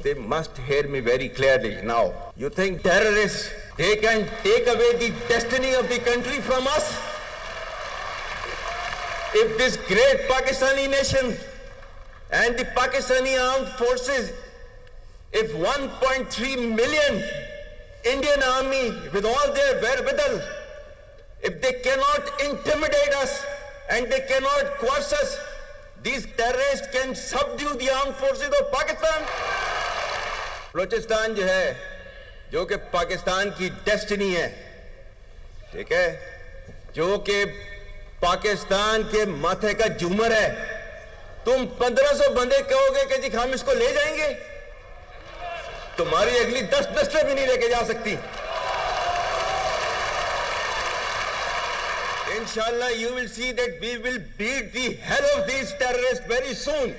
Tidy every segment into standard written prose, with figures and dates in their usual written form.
they must hear me very clearly now. You think terrorists, they can take away the destiny of the country from us? If this great Pakistani nation and the Pakistani armed forces, if 1.3 million Indian army with all their wherewithal, if they cannot intimidate us and they cannot coerce us, these terrorists can subdue the armed forces of Pakistan. Balochistan जो है, जो कि पाकिस्तान की destiny है, ठीक है, जो कि पाकिस्तान के माथे का झूमर है, तुम 1500 बंदे कहोगे कि जी हम इसको ले जाएंगे, तुम्हारी अगली 10 नस्लें भी नहीं लेके जा सकती. Inshallah, you will see that we will beat the hell of these terrorists very soon.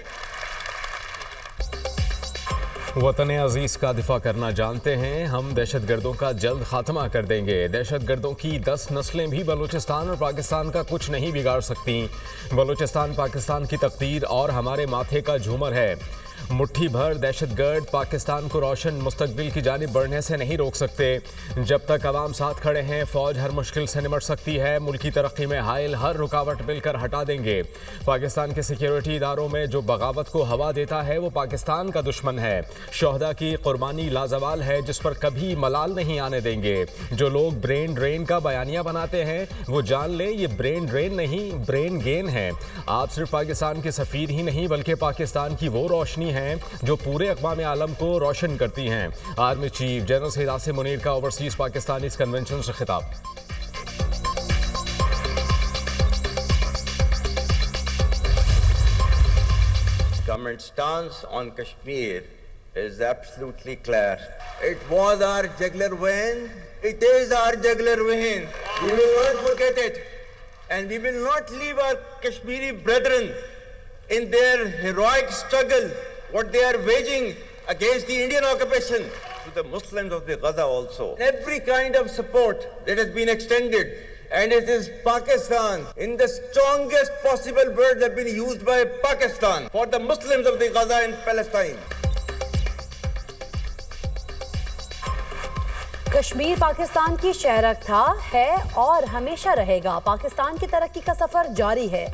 वतन अजीज का दिफा करना जानते हैं हम, दहशतगर्दों का जल्द खात्मा कर देंगे. दहशतगर्दों की 10 नस्लें भी बलूचिस्तान और पाकिस्तान का कुछ नहीं बिगाड़ सकती. बलूचिस्तान पाकिस्तान की तकदीर और हमारे माथे का झूमर है. मुट्ठी भर दहशतगर्द पाकिस्तान को रोशन मुस्तकबिल की जानिब बढ़ने से नहीं रोक सकते. जब तक अवाम साथ खड़े हैं, फौज हर मुश्किल से निमट सकती है. मुल्की तरक्की में हायल हर रुकावट मिलकर हटा देंगे. पाकिस्तान के सिक्योरिटी इदारों में जो बगावत को हवा देता है वो पाकिस्तान का दुश्मन है. शोहदा की कुर्बानी लाजवाल है जिस पर कभी मलाल नहीं आने देंगे. जो लोग ब्रेन ड्रेन का बयानिया बनाते हैं वो जान लें ये ब्रेन ड्रेन नहीं, ब्रेन गेन है. आप सिर्फ पाकिस्तान के सफ़ीर ही नहीं बल्कि पाकिस्तान की वो रोशनी हैं जो पूरे अक़वाम आलम को रोशन करती हैं. Army chief general Syed Asim Munir का ओवरसीज़ पाकिस्तानी कन्वेंशन से खिताब. Government stance on Kashmir is absolutely clear. It was our jugular vein. It is our jugular vein. We will not forget it, and we will not leave our Kashmiri brethren in their heroic struggle, what they are waging against the Indian occupation, to the Muslims of the Gaza also. Every kind of support that has been extended, and it is Pakistan, in the strongest possible words have been used by Pakistan for the Muslims of the Gaza and Palestine. Kashmir Pakistan की शहरक था, है और हमेशा रहेगा. पाकिस्तान की तरक्की का सफर जारी है.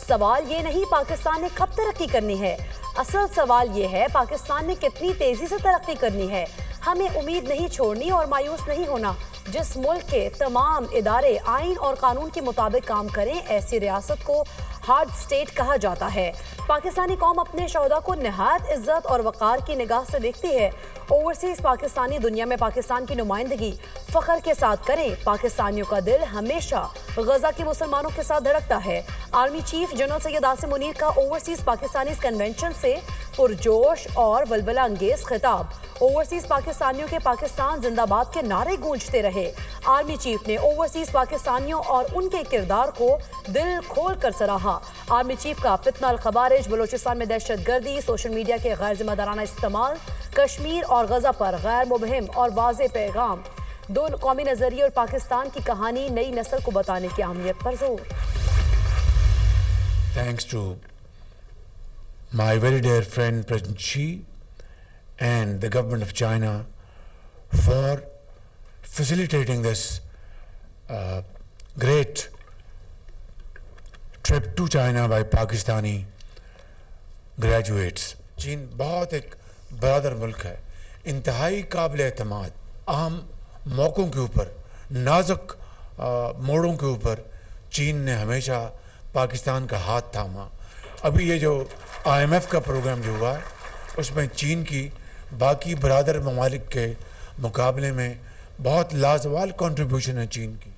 सवाल ये नहीं पाकिस्तान ने कब तरक्की करनी है, असल सवाल ये है पाकिस्तान ने कितनी तेजी से तरक्की करनी है. हमें उम्मीद नहीं छोड़नी और मायूस नहीं होना. जिस मुल्क के तमाम इदारे आइन और कानून के मुताबिक काम करें, ऐसी रियासत को हार्ड स्टेट कहा जाता है. पाकिस्तानी कौम अपने शोहदा को निहायत इज्जत और वक़ार की निगाह से देखती है. ओवरसीज़ पाकिस्तानी दुनिया में पाकिस्तान की नुमाइंदगी फ़ख्र के साथ करें. पाकिस्तानियों का दिल हमेशा गजा के मुसलमानों के साथ धड़कता है. Army chief general Syed Asim Munir का ओवरसीज़ पाकिस्तानी कन्वेंशन से पुरजोश और वलवला अंगेज खिताब. ओवरसीज़ पाकिस्तानियों के पाकिस्तान जिंदाबाद के नारे गूंजते रहे. आर्मी चीफ ने ओवरसीज़ पाकिस्तानियों और उनके किरदार को दिल खोल कर सराहा. आर्मी चीफ का फितना अल खवारिज, बलूचिस्तान में दहशत गर्दी, सोशल मीडिया के गैर जिम्मेदाराना इस्तेमाल, कश्मीर और गजा पर गैर मुबहिम और वाज़ेह पैगाम, दो कौमी नजरिए और पाकिस्तान की कहानी नई नस्ल को बताने की अहमियत पर जोर. Thanks to my very dear friend President Xi and the government of China for facilitating this great trip to China by Pakistani graduates. चीन बहुत एक बरादर मुल्क है, इंतहाई काबिल एतमाद. अहम मौक़ों के ऊपर, नाजुक मोड़ों के ऊपर चीन ने हमेशा पाकिस्तान का हाथ थामा. अभी ये जो IMF का प्रोग्राम जो हुआ है उसमें चीन की बाकी बरादर ममालिक के मुकाबले में बहुत लाजवाल कंट्रीब्यूशन है चीन की.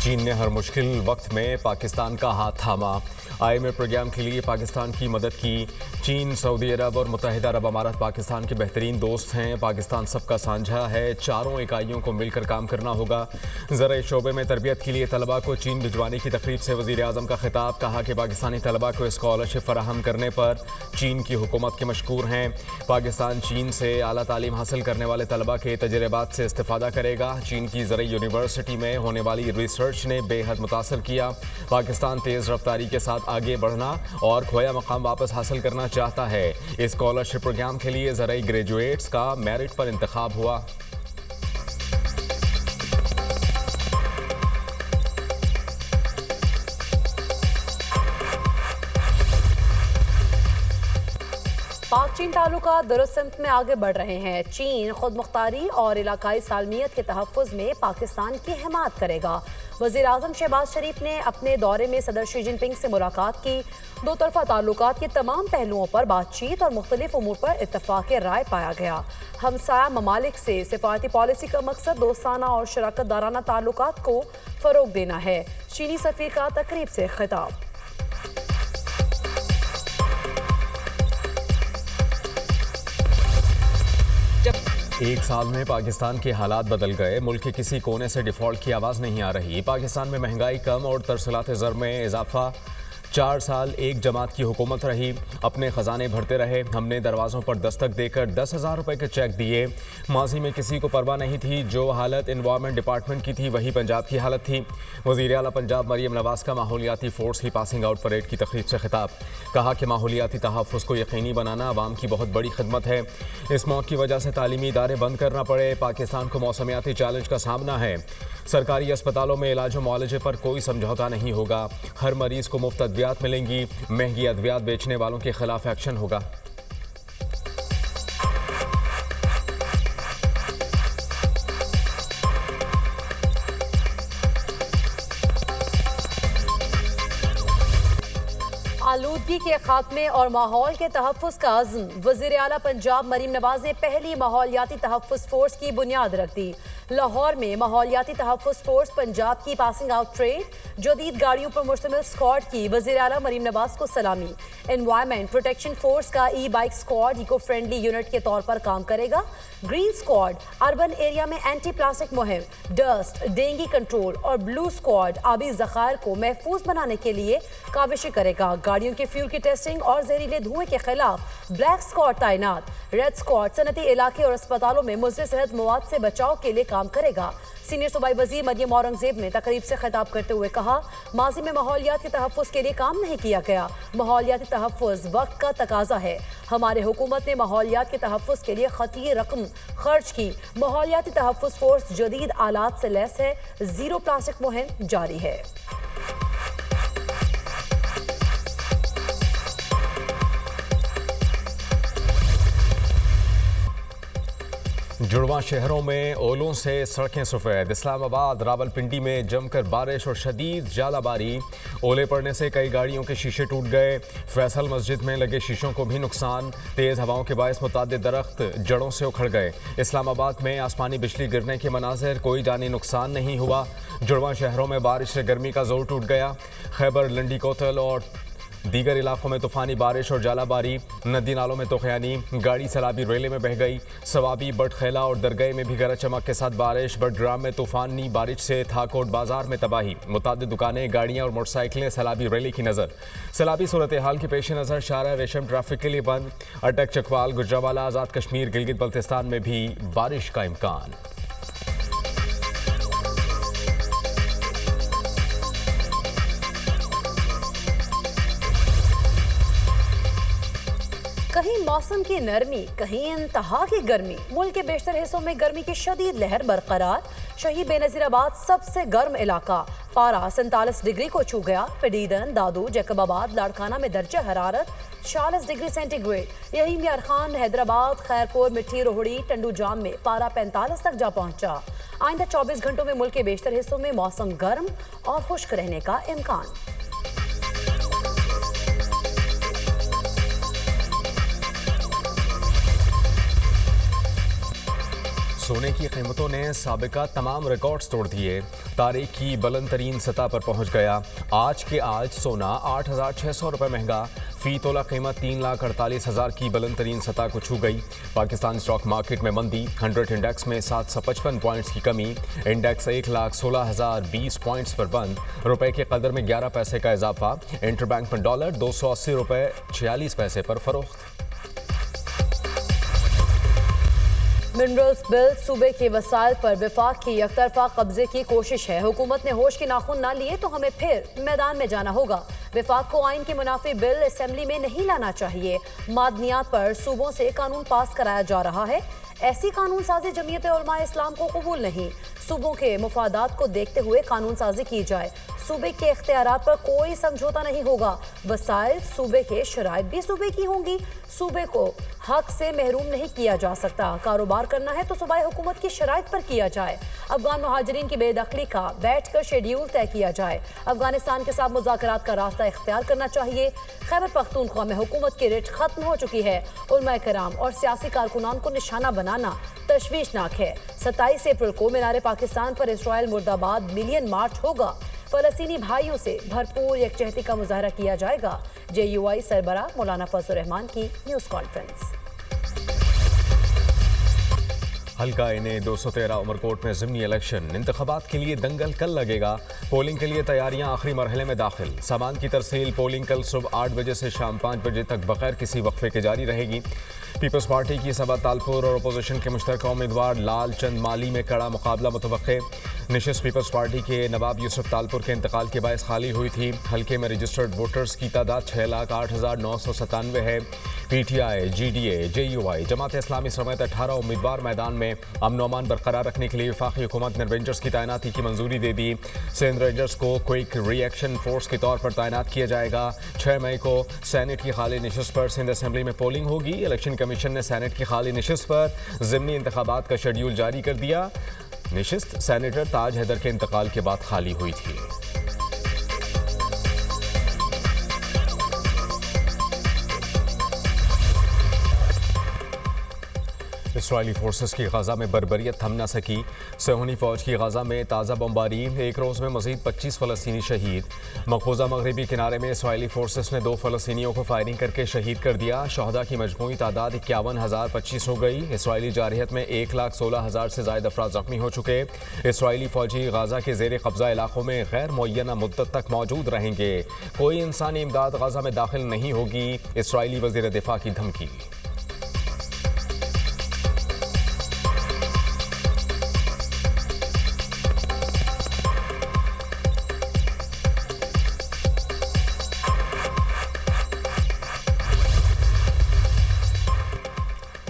चीन ने हर मुश्किल वक्त में पाकिस्तान का हाथ थामा. IMF प्रोग्राम के लिए पाकिस्तान की मदद की. चीन, सऊदी अरब और मुत्तहिदा अरब अमारात पाकिस्तान के बेहतरीन दोस्त हैं. पाकिस्तान सबका साझा है. चारों इकाइयों को मिलकर काम करना होगा. ज़राए शोबे में तरबियत के लिए तलबा को चीन भिजवाने की तकरीब से वज़ीर आज़म का खिताब. कहा कि पाकिस्तानी तलबा को स्कॉलरशिप फराहम करने पर चीन की हुकूमत के मशकूर हैं. पाकिस्तान चीन से आला तालीम हासिल करने वाले तलबा के तजर्बात से इस्तिफ़ादा करेगा. चीन की ज़राई यूनिवर्सिटी में होने वाली रिसर्च सर्च ने बेहद मुतासर किया। पाकिस्तान तेज़ रफ्तारी के साथ आगे बढ़ना और खोया मकाम वापस हासिल करना चाहता है। इस स्कॉलरशिप प्रोग्राम के लिए ज़राई ग्रेजुएट्स का मेरिट पर इंतखाब हुआ। पाक चीन ताल्लुकात दुरुस्त सिमत में आगे बढ़ रहे हैं। चीन खुद मुख्तारी और इलाकाई सालमियत के तहफ़्फ़ुज़ में पाकिस्तान की हिमायत करेगा। वज़ीर आज़म शहबाज शरीफ ने अपने दौरे में सदर शी जिनपिंग से मुलाकात की। दो तरफ़ा ताल्लुकात के तमाम पहलुओं पर बातचीत और मुख्तलिफ उमूर पर इत्तफ़ाक़ राय पाया गया। हमसाया ममालिक से सिफारती पॉलिसी का मकसद दोस्ताना और शराकत दाराना ताल्लुकात को फ़रोग़ देना है। चीनी सफ़ीर का तकरीब से खिताब। एक साल में पाकिस्तान के हालात बदल गए। मुल्क के किसी कोने से डिफ़ॉल्ट की आवाज़ नहीं आ रही। पाकिस्तान में महंगाई कम और तरसलात ज़र में इजाफा। 4 साल एक जमात की हुकूमत रही, अपने ख़जाने भरते रहे। हमने दरवाज़ों पर दस्तक देकर 10,000 रुपये के चेक दिए। माजी में किसी को परवाह नहीं थी। जो हालत इन्वायरमेंट डिपार्टमेंट की थी वही पंजाब की हालत थी। वज़ीर आला पंजाब मरियम नवाज़ का माहौलियाती फ़ोर्स की पासिंग आउट परेड की तकरीब से खिताब। कहा कि माहौलियाती तहफ़्फ़ुज़ को यकीनी बनाना आवाम की बहुत बड़ी खिदमत है। इस मौत की वजह से तालीमी इदारे बंद करना पड़े। पाकिस्तान को मौसमियाती चैलेंज का सामना है। सरकारी अस्पतालों में इलाज और मुआलजे पर कोई समझौता नहीं होगा। हर मरीज़ को मुफ्त अद्वियात मिलेंगी। महंगी अद्वियात बेचने वालों के खिलाफ एक्शन होगा। आलूदगी के खात्मे और माहौल के तहफ़्फ़ुज़ का अज़्म। वज़ीर आला पंजाब मरीम नवाज़ ने पहली माहौलियाती तहफ़्फ़ुज़ फ़ोर्स की बुनियाद रख दी। लाहौर में माहौलियाती तहफ़्फ़ुज़ फ़ोर्स पंजाब की पासिंग आउट परेड, जदीद गाड़ियों पर मुश्तमिल स्क्वाड की वज़ीर आला मरीम नवाज़ को सलामी। एनवायरमेंट प्रोटेक्शन फोर्स का ई-बाइक स्क्वाड इको फ्रेंडली यूनिट के तौर पर काम करेगा। ग्रीन स्क्वाड अर्बन एरिया में एंटी प्लास्टिक मुहिम, डस्ट, डेंगू कंट्रोल और ब्लू स्क्वाड आबी ज़खायर को महफूज बनाने के लिए काविशें करेगा। गाड़ियों के फ्यूल की टेस्टिंग और जहरीले धुएं के खिलाफ ब्लैक स्क्वाड तैनात। रेड स्क्वाड सनती इलाके और अस्पतालों में मुज़र सेहत मवाद से बचाव के लिए काम करेगा। सीनियर सूबाई वज़ीर मरियम औरंगज़ेब ने तकरीब से खिताब करते हुए कहा, माजी में माहौलियात के तहफ़्फ़ुज़ के लिए काम नहीं किया गया। माहौलियाती तहफ़्फ़ुज़ वक्त का तकाजा है। हमारे हुकूमत ने माहौलियात के तहफ़्फ़ुज़ के लिए खती रकम खर्च की। माहौलियाती तहफ़्फ़ुज़ फोर्स जदीद आलात से लैस है। ज़ीरो प्लास्टिक मुहिम जारी है। जुड़वा शहरों में ओलों से सड़कें सफ़ेद। इस्लामाबाद रावलपिंडी में जमकर बारिश और शदीद जालाबारी। ओले पड़ने से कई गाड़ियों के शीशे टूट गए। फैसल मस्जिद में लगे शीशों को भी नुकसान। तेज़ हवाओं के बायस मुतादिद दरख्त जड़ों से उखड़ गए। इस्लामाबाद में आसमानी बिजली गिरने के मनाज़िर, कोई जानी नुकसान नहीं हुआ। जुड़वा शहरों में बारिश से गर्मी का जोर टूट गया। खैबर, लंडी कोतल और दीगर इलाकों में तूफ़ानी बारिश और जालाबारी। नदी नालों में तोखयानी, गाड़ी सैलाबी रेले में बह गई। सवाबी, बटखेला और दरगाह में भी गरज चमक के साथ बारिश। बडग्राम में तूफ़ानी बारिश से थाकोट बाजार में तबाही। मुतादिद दुकानें, गाड़ियाँ और मोटरसाइकिलें सैलाबी रेले की नज़र। सैलाबी सूरत हाल के पेश नज़र शारा रेशम ट्रैफिक के लिए बंद। अटक, चकवाल, गुजरावाला, आज़ाद कश्मीर, गिलगित बल्तिस्तान में भी बारिश का इम्कान। कहीं मौसम की नरमी, कहीं इंतहा की गर्मी। मुल्क के बेशतर हिस्सों में गर्मी की शदीद लहर बरकरार। शहीद बेनज़ीराबाद सबसे गर्म इलाका, पारा 47 डिग्री को छू गया। पडीदन, दादू, जैकबाबाद, लाड़काना में दर्जा हरारत 46 डिग्री सेंटीग्रेड। यही मियार खान, हैदराबाद, खैरपुर, मिठी, रोहड़ी, टंडू जाम में पारा 45 तक जा पहुंचा। आइंदा 24 घंटों में मुल्क के बेशतर हिस्सों में मौसम गर्म और खुश्क रहने का इम्कान। सोने की कीमतों ने साबिका तमाम रिकॉर्ड्स तोड़ दिए। तारीख की बुलंद तरीन सतह पर पहुंच गया। आज के आज सोना 8,600 रुपये महंगा। फी तोला कीमत 3,48,000 की बुलंद तरीन सतह को छू गई। पाकिस्तान स्टॉक मार्केट में मंदी। 100 इंडेक्स में 755 पॉइंट्स की कमी। इंडेक्स 1,16,020 पॉइंट्स पर बंद। रुपए के कदर में 11 पैसे का इजाफा। इंटरबैंक में डॉलर 280 रुपये 46 पैसे पर फरोख्त। मिनरल्स बिल सूबे के वसाइल पर विफाक की एकतरफा कब्जे की कोशिश है। हुकूमत ने होश के नाखून ना लिए तो हमें फिर मैदान में जाना होगा। विफाक को आइन के मुनाफी बिल असेंबली में नहीं लाना चाहिए। मादनियात पर सूबों से कानून पास कराया जा रहा है। ऐसी कानून साजी जमीयत उलमा इस्लाम को कबूल नहीं। सूबों के मुफादात को देखते हुए कानून साजी की जाए। सूबे के इख्तियारात पर कोई समझौता नहीं होगा। वसाइल सूबे के, शराइत भी सूबे की होंगी। सूबे को हक से महरूम नहीं किया जा सकता। कारोबार करना है तो सूबाई हुकूमत की शराइत पर किया जाए। अफगान मुहाजिरीन की बेदखली का बैठकर शेड्यूल तय किया जाए। अफगानिस्तान के साथ मुज़ाकरात का रास्ता इख्तियार करना चाहिए। खैबर पख्तूनख्वा में हुकूमत की रिट खत्म हो चुकी है। उलमा कराम और सियासी कारकुनान को निशाना बनाना तशवीशनाक है। 27 अप्रैल को मीनार पाकिस्तान पर इसराइल मुर्दाबाद मिलियन मार्च होगा। फलस्तीनी भाइयों से भरपूर यकजहती का मुजाहरा किया जाएगा। JUI सरबराह मौलाना फजल रहमान की न्यूज़ कॉन्फ्रेंस। हल्का इने 213 उमरकोट में ज़िमनी इलेक्शन। इंतखाबात के लिए दंगल कल लगेगा। पोलिंग के लिए तैयारियां आखिरी मरहले में दाखिल। सामान की तरसील। पोलिंग कल सुबह 8 बजे से शाम 5 बजे तक बगैर किसी वक्फे के जारी रहेगी। पीपल्स पार्टी की सबा तालपुर और अपोजिशन के मुश्तरका उम्मीदवार लाल चंद माली में कड़ा मुकाबला मुतवक्के। निशिस्त पीपल्स पार्टी के नवाब यूसुफ तालपुर के इंतकाल के बायस खाली हुई थी। हल्के में रजिस्टर्ड वोटर्स की तादाद 6,08,997 है। PTI, GDA, JUI, Jamaat Islami समेत 18 उम्मीदवार मैदान में। अमन और अमान बरकरार रखने के लिए वफाकी हुकूमत ने रेंजर्स की तैनाती की मंजूरी दे दी। सिंध रेंजर्स को क्विक रिएक्शन फोर्स के तौर पर तैनात किया जाएगा। 6 मई को सैनेट की खाली नशिस्त पर सिंध असेंबली में पोलिंग होगी। इलेक्शन कमीशन ने सैनेट की खाली नशिस्त पर ज़िमनी इंतखाबात का शेड्यूल जारी कर दिया। नशिस्त सैनेटर ताज हैदर के इंतकाल के बाद खाली हुई थी। इसराइली फोर्सेस की गजा में बर्बरियत थम न सकी। सहूनी फौज की गजा में ताज़ा बमबारी। एक रोज़ में मजीद 25 फ़लस्तीनी शहीद। मकबूजा मगरबी किनारे में इसराइली फोर्सेस ने 2 फ़लस्तीनियों को फायरिंग करके शहीद कर दिया। शहदा की मजमूई तादाद 51,025 हो गई। इसराइली जारहियत में 1,16,000 से ज़ायद अफराद ज़ख्मी हो चुके। इसराइली फौजी गजा के ज़ेर कब्ज़ा इलाकों में गैर मुअय्यना मुद्दत तक मौजूद रहेंगे। कोई इंसानी इमदाद गजा में दाखिल नहीं होगी। इसराइली वज़ीर दिफा की धमकी।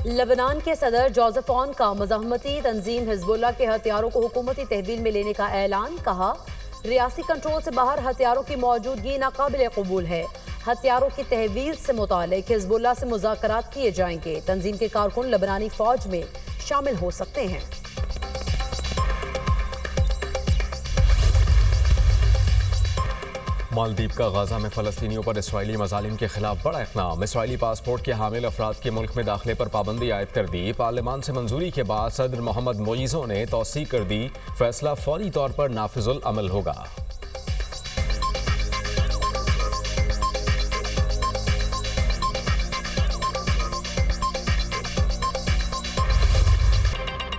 लेबनान के सदर जोसेफ ऑन का मुज़ाहमती तंजीम हिजबुल्लाह के हथियारों को हुकूमती तहवील में लेने का ऐलान। कहा, रियासी कंट्रोल से बाहर हथियारों की मौजूदगी नाकाबिल कबूल है। हथियारों की तहवील से मुतालिक हिजबुल्लाह से मुज़ाकरात किए जाएंगे। तंजीम के कारकुन लेबनानी फौज में शामिल हो सकते हैं। मालदीव का गाजा में फ़लस्तीनियों पर इसराइली मज़ालिम के खिलाफ बड़ा इक़दाम। इसराइली पासपोर्ट के हामिल अफराद के मुल्क में दाखिले पर पाबंदी आयद कर दी। पार्लियामान से मंजूरी के बाद सदर मोहम्मद मोइज़ो ने तौसीक कर दी। फैसला फौरी तौर पर नाफिजुल अमल होगा।